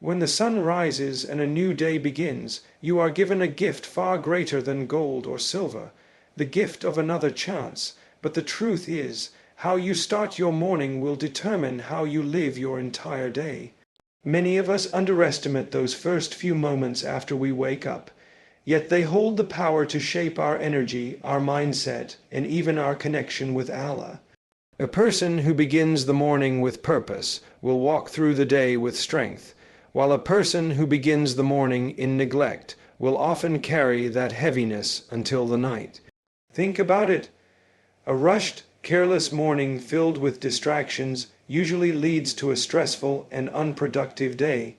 When the sun rises and a new day begins, you are given a gift far greater than gold or silver, the gift of another chance. But the truth is, how you start your morning will determine how you live your entire day. Many of us underestimate those first few moments after we wake up, yet they hold the power to shape our energy, our mindset, and even our connection with Allah. A person who begins the morning with purpose will walk through the day with strength, while a person who begins the morning in neglect will often carry that heaviness until the night. Think about it. A rushed, careless morning filled with distractions usually leads to a stressful and unproductive day.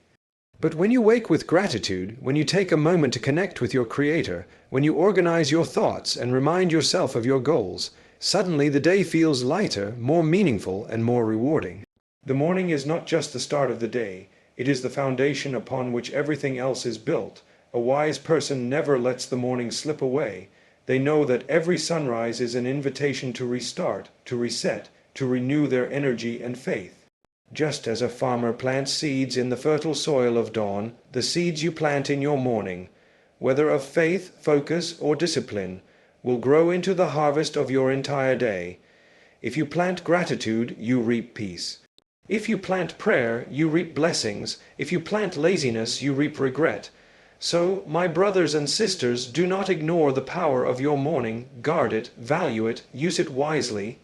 But when you wake with gratitude, when you take a moment to connect with your Creator, when you organize your thoughts and remind yourself of your goals, suddenly the day feels lighter, more meaningful, and more rewarding. The morning is not just the start of the day, it is the foundation upon which everything else is built. A wise person never lets the morning slip away. They know that every sunrise is an invitation to restart, to reset, to renew their energy and faith. Just as a farmer plants seeds in the fertile soil of dawn, the seeds you plant in your morning, whether of faith, focus, or discipline, will grow into the harvest of your entire day. If you plant gratitude, you reap peace. If you plant prayer, you reap blessings. If you plant laziness, you reap regret. So, my brothers and sisters, do not ignore the power of your morning. Guard it, value it, use it wisely.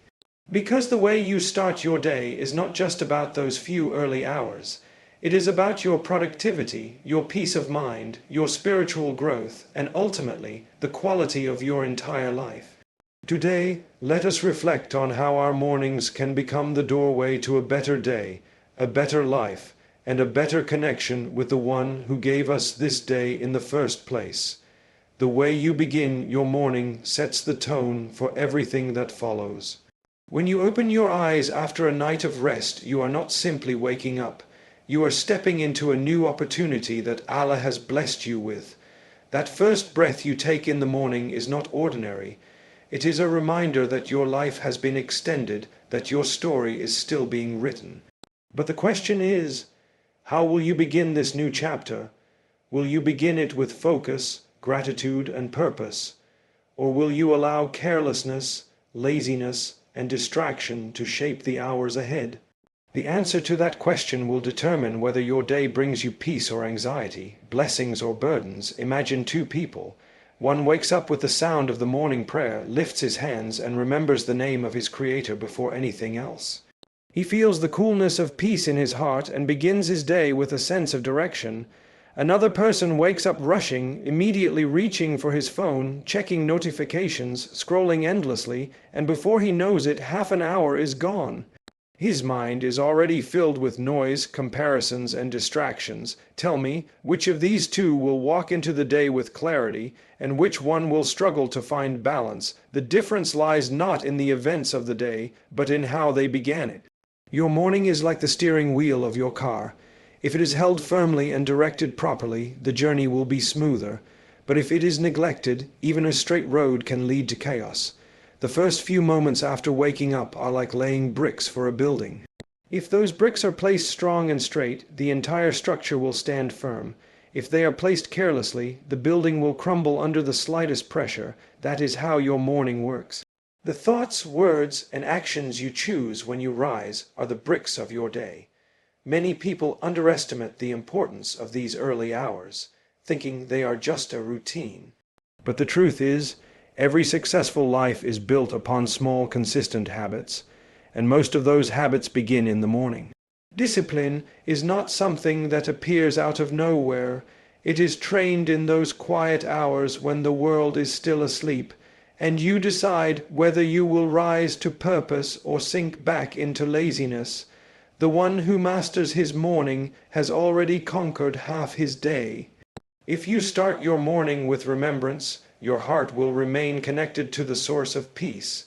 Because the way you start your day is not just about those few early hours. It is about your productivity, your peace of mind, your spiritual growth, and ultimately, the quality of your entire life. Today, let us reflect on how our mornings can become the doorway to a better day, a better life, and a better connection with the one who gave us this day in the first place. The way you begin your morning sets the tone for everything that follows. When you open your eyes after a night of rest, you are not simply waking up. You are stepping into a new opportunity that Allah has blessed you with. That first breath you take in the morning is not ordinary. It is a reminder that your life has been extended, that your story is still being written. But the question is, how will you begin this new chapter? Will you begin it with focus, gratitude, and purpose? Or will you allow carelessness, laziness, and distraction to shape the hours ahead? The answer to that question will determine whether your day brings you peace or anxiety, blessings or burdens. Imagine two people. One wakes up with the sound of the morning prayer, lifts his hands, and remembers the name of his Creator before anything else. He feels the coolness of peace in his heart and begins his day with a sense of direction. Another person wakes up rushing, immediately reaching for his phone, checking notifications, scrolling endlessly, and before he knows it, half an hour is gone. His mind is already filled with noise, comparisons, and distractions. Tell me, which of these two will walk into the day with clarity, and which one will struggle to find balance? The difference lies not in the events of the day, but in how they began it. Your morning is like the steering wheel of your car. If it is held firmly and directed properly, the journey will be smoother. But if it is neglected, even a straight road can lead to chaos. The first few moments after waking up are like laying bricks for a building. If those bricks are placed strong and straight, the entire structure will stand firm. If they are placed carelessly, the building will crumble under the slightest pressure. That is how your morning works. The thoughts, words, and actions you choose when you rise are the bricks of your day. Many people underestimate the importance of these early hours, thinking they are just a routine. But the truth is, every successful life is built upon small, consistent habits, and most of those habits begin in the morning. Discipline is not something that appears out of nowhere. It is trained in those quiet hours when the world is still asleep, and you decide whether you will rise to purpose or sink back into laziness. The one who masters his morning has already conquered half his day. If you start your morning with remembrance, your heart will remain connected to the source of peace.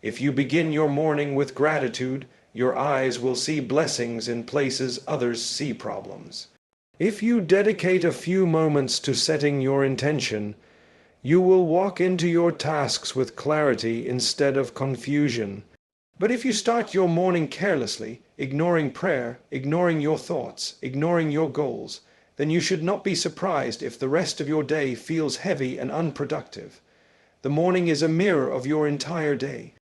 If you begin your morning with gratitude, your eyes will see blessings in places others see problems. If you dedicate a few moments to setting your intention, you will walk into your tasks with clarity instead of confusion. But if you start your morning carelessly, ignoring prayer, ignoring your thoughts, ignoring your goals, then you should not be surprised if the rest of your day feels heavy and unproductive. The morning is a mirror of your entire day.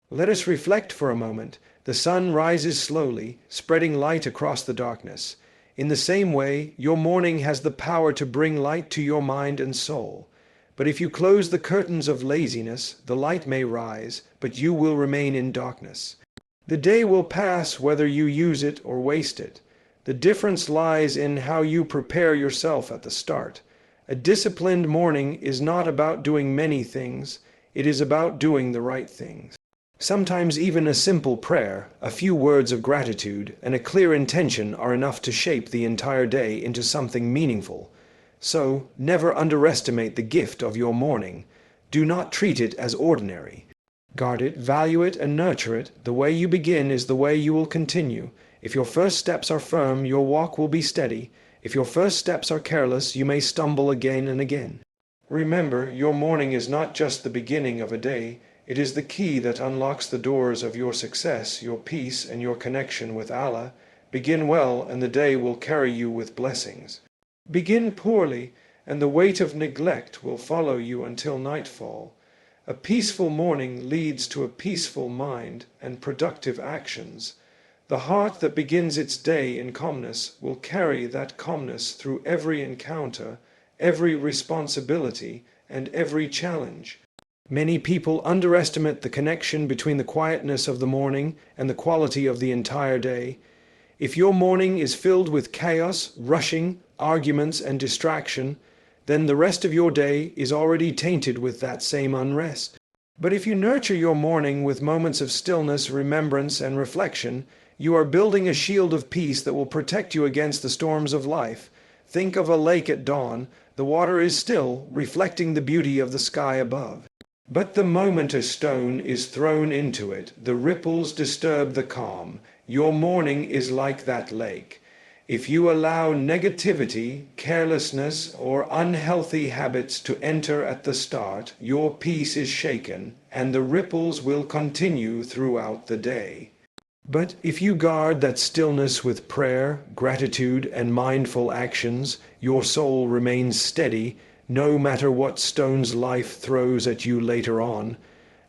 Let us reflect for a moment. The sun rises slowly, spreading light across the darkness. In the same way, your morning has the power to bring light to your mind and soul. But if you close the curtains of laziness, the light may rise, but you will remain in darkness. The day will pass whether you use it or waste it. The difference lies in how you prepare yourself at the start. A disciplined morning is not about doing many things, it is about doing the right things. Sometimes even a simple prayer, a few words of gratitude, and a clear intention are enough to shape the entire day into something meaningful. So, never underestimate the gift of your morning. Do not treat it as ordinary. Guard it, value it, and nurture it. The way you begin is the way you will continue. If your first steps are firm, your walk will be steady. If your first steps are careless, you may stumble again and again. Remember, your morning is not just the beginning of a day. It is the key that unlocks the doors of your success, your peace, and your connection with Allah. Begin well, and the day will carry you with blessings. Begin poorly, and the weight of neglect will follow you until nightfall. A peaceful morning leads to a peaceful mind and productive actions. The heart that begins its day in calmness will carry that calmness through every encounter, every responsibility, and every challenge. Many people underestimate the connection between the quietness of the morning and the quality of the entire day. If your morning is filled with chaos, rushing, arguments, and distraction, then the rest of your day is already tainted with that same unrest. But if you nurture your morning with moments of stillness, remembrance, and reflection, you are building a shield of peace that will protect you against the storms of life. Think of a lake at dawn. The water is still, reflecting the beauty of the sky above. But the moment a stone is thrown into it, the ripples disturb the calm. Your morning is like that lake. If you allow negativity, carelessness, or unhealthy habits to enter at the start, your peace is shaken, and the ripples will continue throughout the day. But if you guard that stillness with prayer, gratitude, and mindful actions, your soul remains steady, no matter what stones life throws at you later on.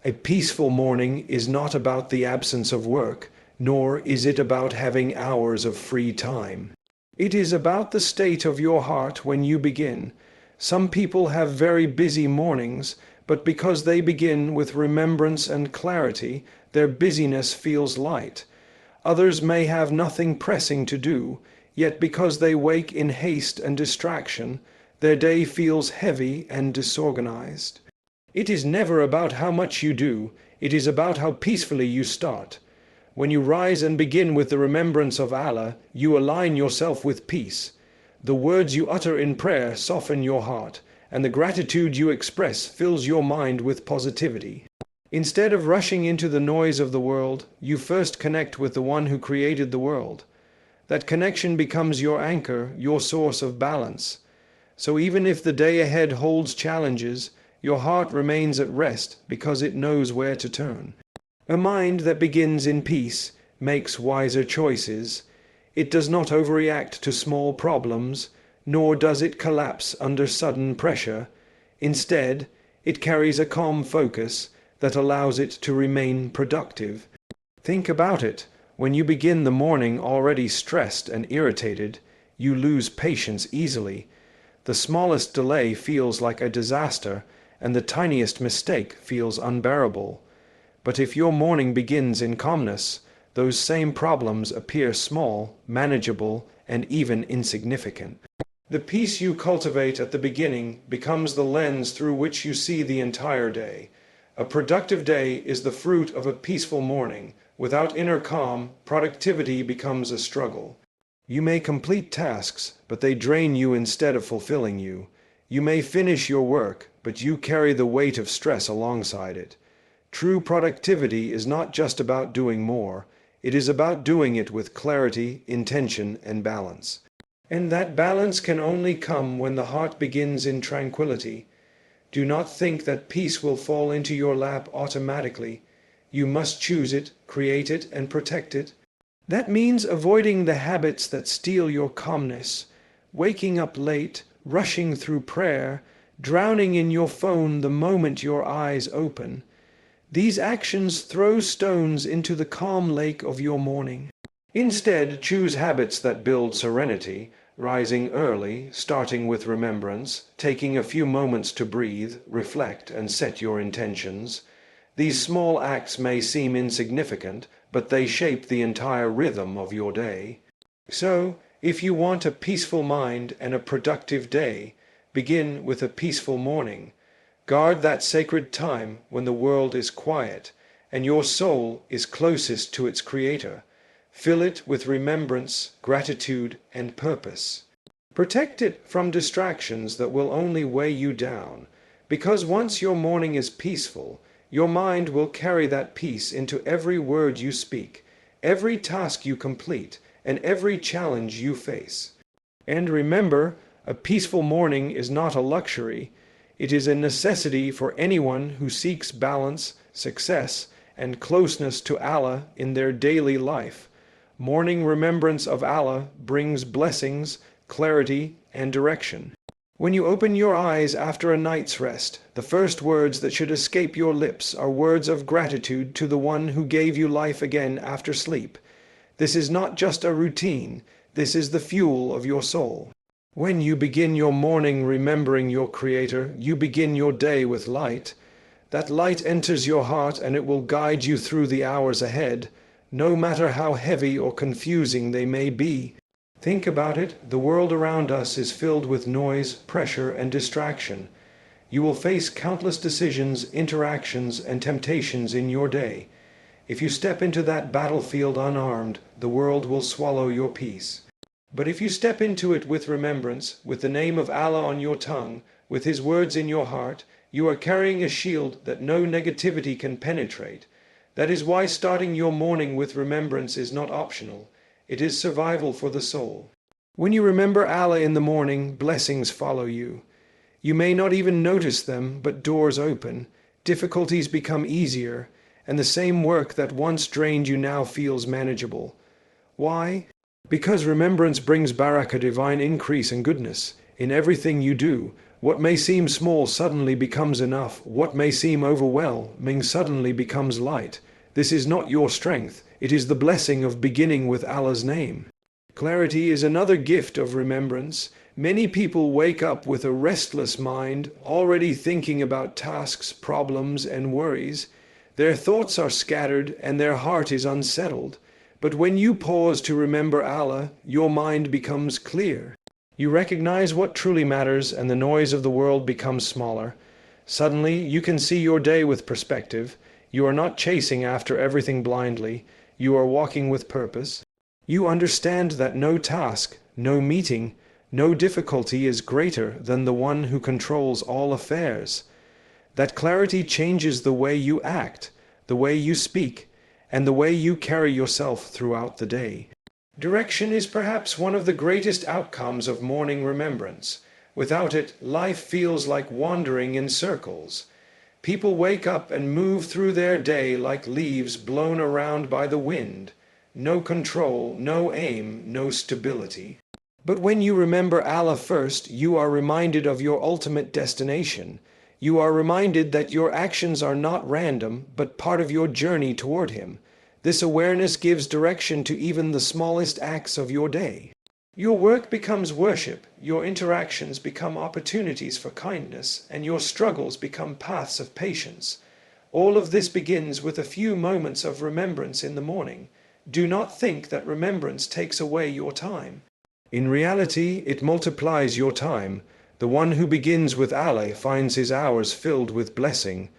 A peaceful morning is not about the absence of work, nor is it about having hours of free time. It is about the state of your heart when you begin. Some people have very busy mornings, but because they begin with remembrance and clarity, their busyness feels light. Others may have nothing pressing to do, yet because they wake in haste and distraction, their day feels heavy and disorganized. It is never about how much you do, it is about how peacefully you start. When you rise and begin with the remembrance of Allah, you align yourself with peace. The words you utter in prayer soften your heart, and the gratitude you express fills your mind with positivity. Instead of rushing into the noise of the world, you first connect with the one who created the world. That connection becomes your anchor, your source of balance. So even if the day ahead holds challenges, your heart remains at rest because it knows where to turn. A mind that begins in peace makes wiser choices. It does not overreact to small problems, nor does it collapse under sudden pressure. Instead, it carries a calm focus that allows it to remain productive. Think about it. When you begin the morning already stressed and irritated, you lose patience easily. The smallest delay feels like a disaster, and the tiniest mistake feels unbearable. But if your morning begins in calmness, those same problems appear small, manageable, and even insignificant. The peace you cultivate at the beginning becomes the lens through which you see the entire day. A productive day is the fruit of a peaceful morning. Without inner calm, productivity becomes a struggle. You may complete tasks, but they drain you instead of fulfilling you. You may finish your work, but you carry the weight of stress alongside it. True productivity is not just about doing more. It is about doing it with clarity, intention, and balance. And that balance can only come when the heart begins in tranquility. Do not think that peace will fall into your lap automatically. You must choose it, create it, and protect it. That means avoiding the habits that steal your calmness, waking up late, rushing through prayer, drowning in your phone the moment your eyes open. These actions throw stones into the calm lake of your morning. Instead, choose habits that build serenity, rising early, starting with remembrance, taking a few moments to breathe, reflect, and set your intentions. These small acts may seem insignificant, but they shape the entire rhythm of your day. So, if you want a peaceful mind and a productive day, begin with a peaceful morning. Guard that sacred time when the world is quiet and your soul is closest to its Creator. Fill it with remembrance, gratitude, and purpose. Protect it from distractions that will only weigh you down, because once your morning is peaceful, your mind will carry that peace into every word you speak, every task you complete, and every challenge you face. And remember, a peaceful morning is not a luxury. It is a necessity for anyone who seeks balance, success, and closeness to Allah in their daily life. Morning remembrance of Allah brings blessings, clarity, and direction. When you open your eyes after a night's rest, the first words that should escape your lips are words of gratitude to the one who gave you life again after sleep. This is not just a routine, this is the fuel of your soul. When you begin your morning remembering your Creator, you begin your day with light. That light enters your heart and it will guide you through the hours ahead, no matter how heavy or confusing they may be. Think about it, the world around us is filled with noise, pressure, and distraction. You will face countless decisions, interactions, and temptations in your day. If you step into that battlefield unarmed, the world will swallow your peace. But if you step into it with remembrance, with the name of Allah on your tongue, with His words in your heart, you are carrying a shield that no negativity can penetrate. That is why starting your morning with remembrance is not optional. It is survival for the soul. When you remember Allah in the morning, blessings follow you. You may not even notice them, but doors open, difficulties become easier, and the same work that once drained you now feels manageable. Why? Because remembrance brings barakah, divine increase and goodness. In everything you do, what may seem small suddenly becomes enough. What may seem overwhelming suddenly becomes light. This is not your strength. It is the blessing of beginning with Allah's name. Clarity is another gift of remembrance. Many people wake up with a restless mind, already thinking about tasks, problems, and worries. Their thoughts are scattered and their heart is unsettled. But when you pause to remember Allah, your mind becomes clear. You recognize what truly matters and the noise of the world becomes smaller. Suddenly, you can see your day with perspective. You are not chasing after everything blindly. You are walking with purpose. You understand that no task, no meeting, no difficulty is greater than the one who controls all affairs. That clarity changes the way you act, the way you speak, and the way you carry yourself throughout the day. Direction is perhaps one of the greatest outcomes of morning remembrance. Without it, life feels like wandering in circles. People wake up and move through their day like leaves blown around by the wind. No control, no aim, no stability. But when you remember Allah first, you are reminded of your ultimate destination. You are reminded that your actions are not random, but part of your journey toward Him. This awareness gives direction to even the smallest acts of your day. Your work becomes worship, your interactions become opportunities for kindness, and your struggles become paths of patience. All of this begins with a few moments of remembrance in the morning. Do not think that remembrance takes away your time. In reality, it multiplies your time. The one who begins with Allah finds his hours filled with blessing.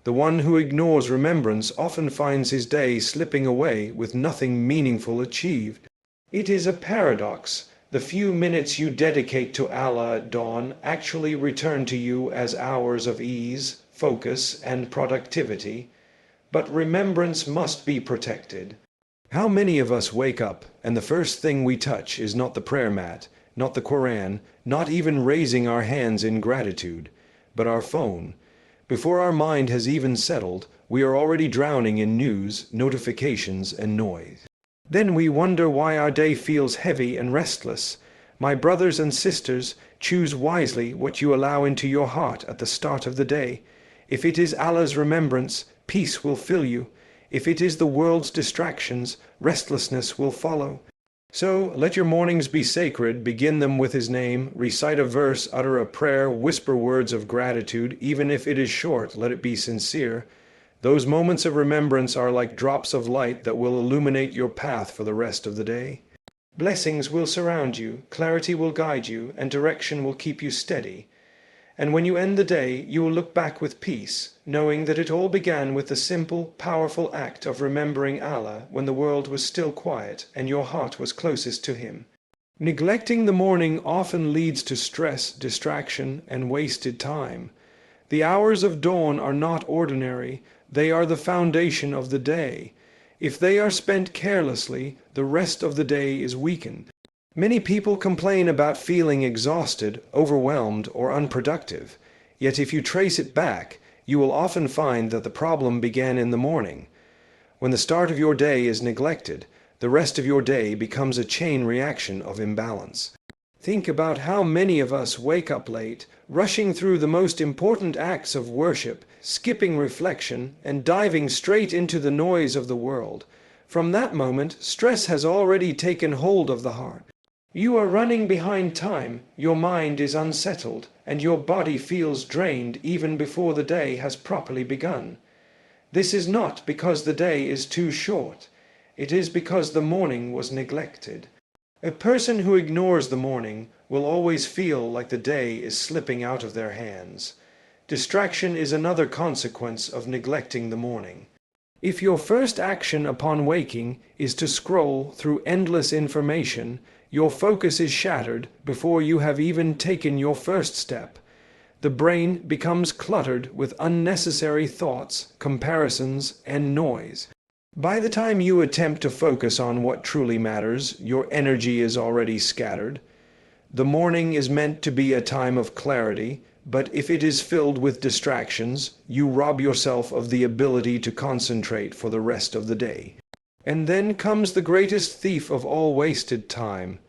The one who ignores remembrance often finds his day slipping away with nothing meaningful achieved. It is a paradox. The few minutes you dedicate to Allah at dawn actually return to you as hours of ease, focus, and productivity. But remembrance must be protected. How many of us wake up and the first thing we touch is not the prayer mat, not the Qur'an, not even raising our hands in gratitude, but our phone? Before our mind has even settled, we are already drowning in news, notifications, and noise. Then we wonder why our day feels heavy and restless. My brothers and sisters, choose wisely what you allow into your heart at the start of the day. If it is Allah's remembrance, peace will fill you. If it is the world's distractions, restlessness will follow. So let your mornings be sacred, begin them with His name, recite a verse, utter a prayer, whisper words of gratitude, even if it is short, let it be sincere. Those moments of remembrance are like drops of light that will illuminate your path for the rest of the day. Blessings will surround you, clarity will guide you, and direction will keep you steady. And when you end the day, you will look back with peace, knowing that it all began with the simple, powerful act of remembering Allah when the world was still quiet and your heart was closest to Him. Neglecting the morning often leads to stress, distraction, and wasted time. The hours of dawn are not ordinary, they are the foundation of the day. If they are spent carelessly, the rest of the day is weakened. Many people complain about feeling exhausted, overwhelmed, or unproductive. Yet if you trace it back, you will often find that the problem began in the morning. When the start of your day is neglected, the rest of your day becomes a chain reaction of imbalance. Think about how many of us wake up late, rushing through the most important acts of worship, skipping reflection, and diving straight into the noise of the world. From that moment, stress has already taken hold of the heart. You are running behind time, your mind is unsettled, and your body feels drained even before the day has properly begun. This is not because the day is too short. It is because the morning was neglected. A person who ignores the morning will always feel like the day is slipping out of their hands. Distraction is another consequence of neglecting the morning. If your first action upon waking is to scroll through endless information, your focus is shattered before you have even taken your first step. The brain becomes cluttered with unnecessary thoughts, comparisons, and noise. By the time you attempt to focus on what truly matters, your energy is already scattered. The morning is meant to be a time of clarity, but if it is filled with distractions, you rob yourself of the ability to concentrate for the rest of the day. And then comes the greatest thief of all wasted time.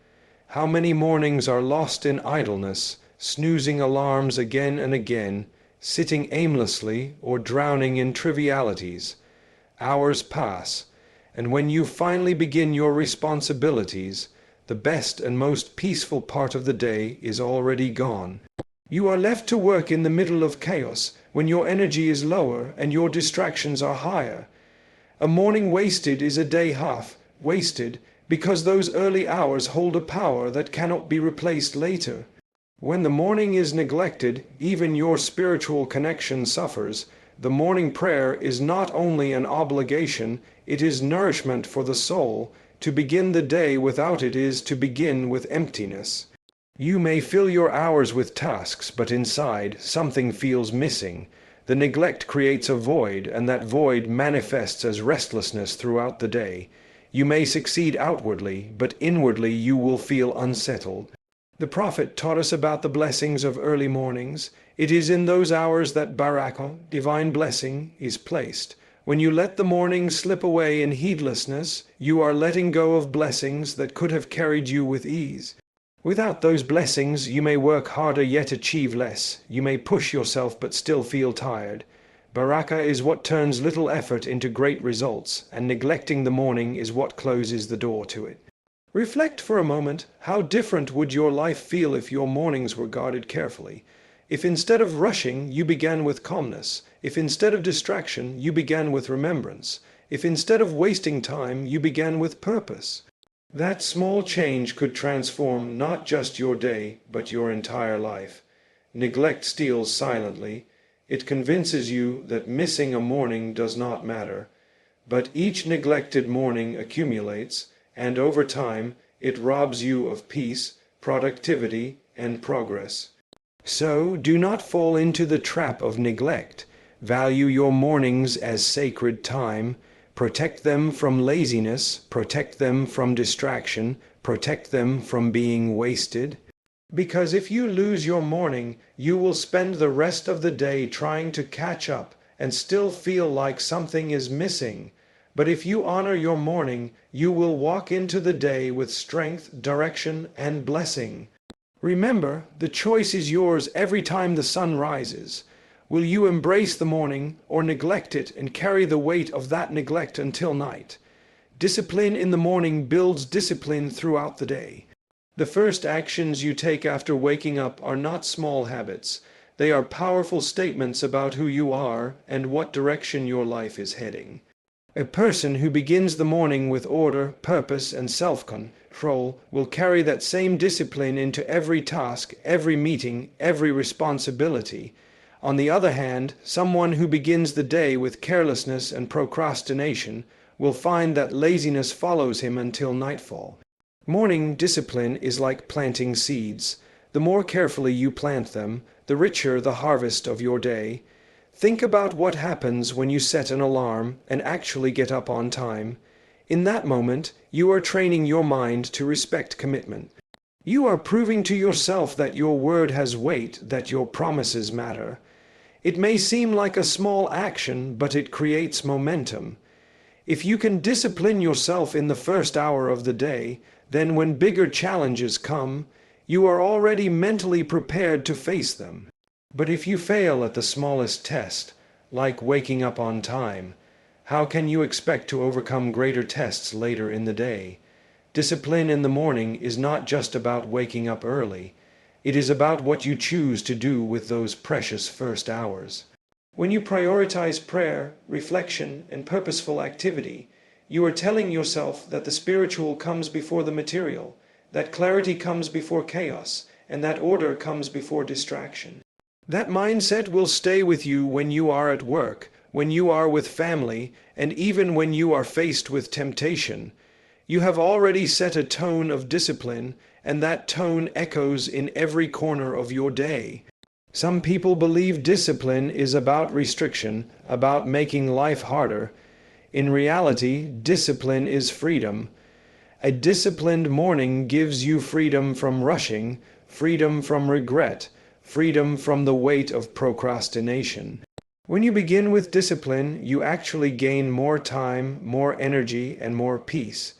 How many mornings are lost in idleness, snoozing alarms again and again, sitting aimlessly or drowning in trivialities. Hours pass, and when you finally begin your responsibilities, the best and most peaceful part of the day is already gone. You are left to work in the middle of chaos, when your energy is lower and your distractions are higher. A morning wasted is a day half wasted, because those early hours hold a power that cannot be replaced later. When the morning is neglected, even your spiritual connection suffers. The morning prayer is not only an obligation, it is nourishment for the soul. To begin the day without it is to begin with emptiness. You may fill your hours with tasks, but inside something feels missing. The neglect creates a void, and that void manifests as restlessness throughout the day. You may succeed outwardly, but inwardly you will feel unsettled. The Prophet taught us about the blessings of early mornings. It is in those hours that barakah, divine blessing, is placed. When you let the morning slip away in heedlessness, you are letting go of blessings that could have carried you with ease. Without those blessings, you may work harder yet achieve less. You may push yourself but still feel tired. Barakah is what turns little effort into great results, and neglecting the morning is what closes the door to it. Reflect for a moment, how different would your life feel if your mornings were guarded carefully? If instead of rushing, you began with calmness. If instead of distraction, you began with remembrance. If instead of wasting time, you began with purpose. That small change could transform not just your day, but your entire life. Neglect steals silently. It convinces you that missing a morning does not matter. But each neglected morning accumulates, and over time, it robs you of peace, productivity, and progress. So, do not fall into the trap of neglect. Value your mornings as sacred time. Protect them from laziness, protect them from distraction, protect them from being wasted. Because if you lose your morning, you will spend the rest of the day trying to catch up and still feel like something is missing. But if you honor your morning, you will walk into the day with strength, direction, and blessing. Remember, the choice is yours every time the sun rises. Will you embrace the morning or neglect it and carry the weight of that neglect until night? Discipline in the morning builds discipline throughout the day. The first actions you take after waking up are not small habits. They are powerful statements about who you are and what direction your life is heading. A person who begins the morning with order, purpose, and self-control will carry that same discipline into every task, every meeting, every responsibility. On the other hand, someone who begins the day with carelessness and procrastination will find that laziness follows him until nightfall. Morning discipline is like planting seeds. The more carefully you plant them, the richer the harvest of your day. Think about what happens when you set an alarm and actually get up on time. In that moment, you are training your mind to respect commitment. You are proving to yourself that your word has weight, that your promises matter. It may seem like a small action, but it creates momentum. If you can discipline yourself in the first hour of the day, then when bigger challenges come, you are already mentally prepared to face them. But if you fail at the smallest test, like waking up on time, how can you expect to overcome greater tests later in the day? Discipline in the morning is not just about waking up early. It is about what you choose to do with those precious first hours. When you prioritize prayer, reflection, and purposeful activity, you are telling yourself that the spiritual comes before the material, that clarity comes before chaos, and that order comes before distraction. That mindset will stay with you when you are at work, when you are with family, and even when you are faced with temptation. You have already set a tone of discipline, and that tone echoes in every corner of your day. Some people believe discipline is about restriction, about making life harder. In reality, discipline is freedom. A disciplined morning gives you freedom from rushing, freedom from regret, freedom from the weight of procrastination. When you begin with discipline, you actually gain more time, more energy, and more peace.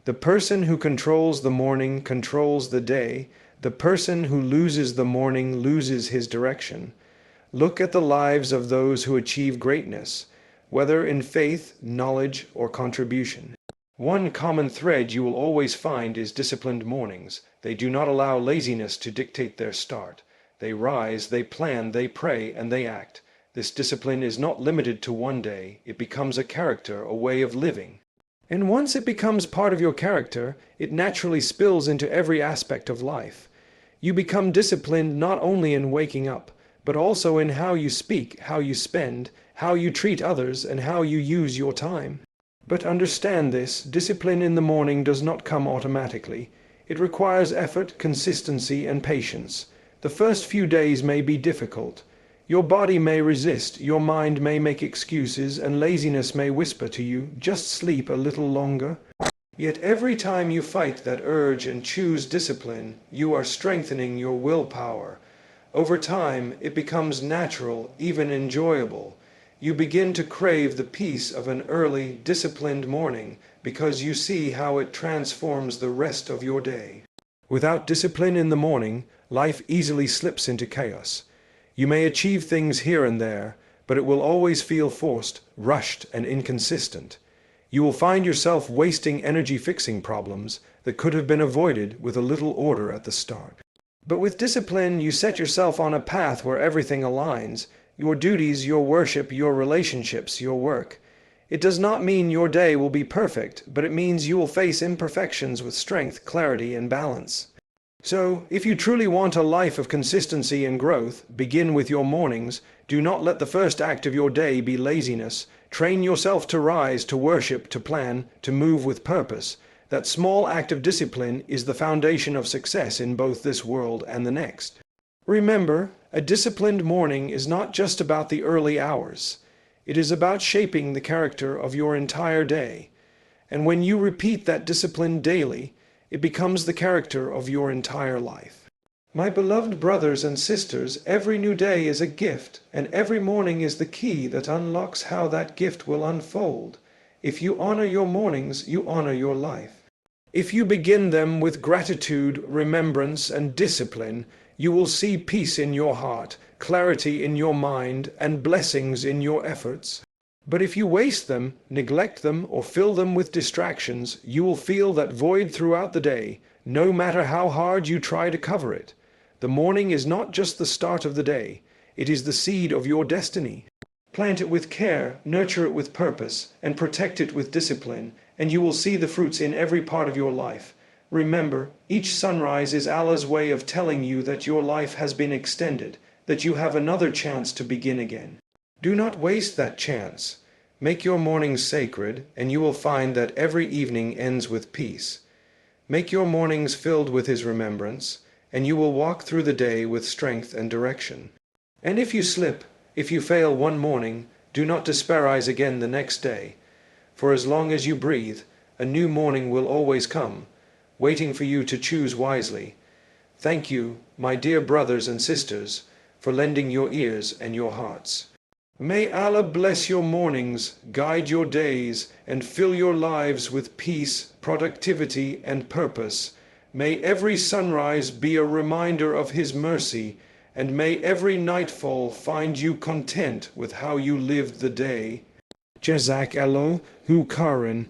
The person who controls the morning controls the day. The person who loses the morning loses his direction. Look at the lives of those who achieve greatness, whether in faith, knowledge, or contribution. One common thread you will always find is disciplined mornings. They do not allow laziness to dictate their start. They rise, they plan, they pray, and they act. This discipline is not limited to one day. It becomes a character, a way of living. And once it becomes part of your character, it naturally spills into every aspect of life. You become disciplined not only in waking up, but also in how you speak, how you spend, how you treat others, and how you use your time. But understand this, discipline in the morning does not come automatically. It requires effort, consistency, and patience. The first few days may be difficult. Your body may resist, your mind may make excuses, and laziness may whisper to you, just sleep a little longer. Yet every time you fight that urge and choose discipline, you are strengthening your willpower. Over time, it becomes natural, even enjoyable. You begin to crave the peace of an early, disciplined morning because you see how it transforms the rest of your day. Without discipline in the morning, life easily slips into chaos. You may achieve things here and there, but it will always feel forced, rushed, and inconsistent. You will find yourself wasting energy fixing problems that could have been avoided with a little order at the start. But with discipline, you set yourself on a path where everything aligns. Your duties, your worship, your relationships, your work. It does not mean your day will be perfect, but it means you will face imperfections with strength, clarity, and balance. So, if you truly want a life of consistency and growth, begin with your mornings. Do not let the first act of your day be laziness. Train yourself to rise, to worship, to plan, to move with purpose. That small act of discipline is the foundation of success in both this world and the next. Remember, a disciplined morning is not just about the early hours. It is about shaping the character of your entire day. And when you repeat that discipline daily, it becomes the character of your entire life. My beloved brothers and sisters, every new day is a gift, and every morning is the key that unlocks how that gift will unfold. If you honor your mornings, you honor your life. If you begin them with gratitude, remembrance, and discipline, you will see peace in your heart, clarity in your mind, and blessings in your efforts. But if you waste them, neglect them, or fill them with distractions, you will feel that void throughout the day, no matter how hard you try to cover it. The morning is not just the start of the day, it is the seed of your destiny. Plant it with care, nurture it with purpose, and protect it with discipline, and you will see the fruits in every part of your life. Remember, each sunrise is Allah's way of telling you that your life has been extended, that you have another chance to begin again. Do not waste that chance. Make your mornings sacred, and you will find that every evening ends with peace. Make your mornings filled with His remembrance, and you will walk through the day with strength and direction. And if you slip, if you fail one morning, do not despise again the next day, for as long as you breathe, a new morning will always come, waiting for you to choose wisely. Thank you, my dear brothers and sisters, for lending your ears and your hearts. May Allah bless your mornings, guide your days, and fill your lives with peace, productivity, and purpose. May every sunrise be a reminder of His mercy, and may every nightfall find you content with how you lived the day. Jazakallahu khairan.